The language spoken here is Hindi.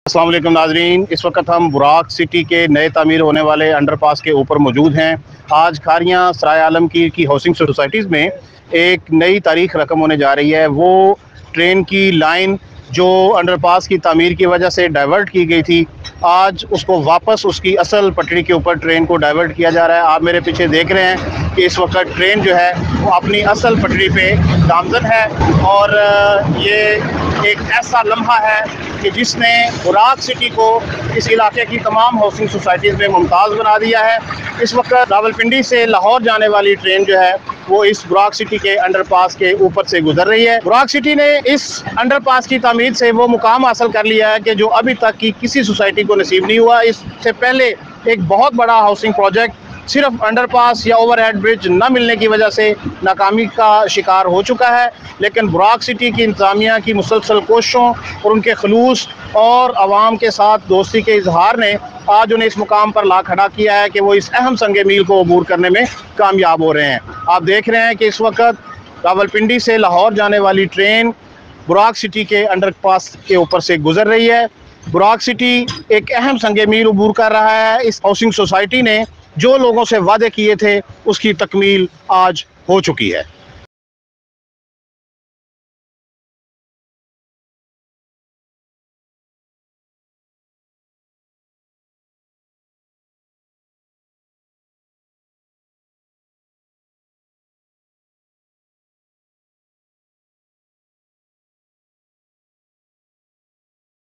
अस्सलाम वालेकुम नाजरीन, इस वक्त हम बुराक सिटी के नए तामीर होने वाले अंडरपास के ऊपर मौजूद हैं। आज खारियाँ सराय आलमगीर की हाउसिंग सोसाइटीज़ में एक नई तारीख रकम होने जा रही है। वो ट्रेन की लाइन जो अंडरपास की तामीर की वजह से डाइवर्ट की गई थी, आज उसको वापस उसकी असल पटड़ी के ऊपर ट्रेन को डाइवर्ट किया जा रहा है। आप मेरे पीछे देख रहे हैं कि इस वक्त ट्रेन जो है वो अपनी असल पटड़ी पे गामज़न है और ये एक ऐसा लम्हा है कि जिसने बुराक सिटी को इस इलाके की तमाम हाउसिंग सोसाइटीज़ में मुमताज़ बना दिया है। इस वक्त रावलपिंडी से लाहौर जाने वाली ट्रेन जो है वो इस बुराक सिटी के अंडरपास के ऊपर से गुजर रही है। बुराक सिटी ने इस अंडरपास की तामीर से वो मुकाम हासिल कर लिया है कि जो अभी तक की किसी सोसाइटी को नसीब नहीं हुआ। इससे पहले एक बहुत बड़ा हाउसिंग प्रोजेक्ट सिर्फ अंडरपास या ओवरहेड ब्रिज न मिलने की वजह से नाकामी का शिकार हो चुका है, लेकिन बुराक सिटी की इंतज़ामिया की मुसलसल कोशिशों और उनके खलूस और आवाम के साथ दोस्ती के इजहार ने आज उन्हें इस मुकाम पर ला खड़ा किया है कि वो इस अहम संग मील को अबूर करने में कामयाब हो रहे हैं। आप देख रहे हैं कि इस वक्त रावलपिंडी से लाहौर जाने वाली ट्रेन बुराक सिटी के अंडरपास के ऊपर से गुजर रही है। बुराक सिटी एक अहम संग मील अबूर कर रहा है। इस हाउसिंग सोसाइटी ने जो लोगों से वादे किए थे उसकी तकमील आज हो चुकी है।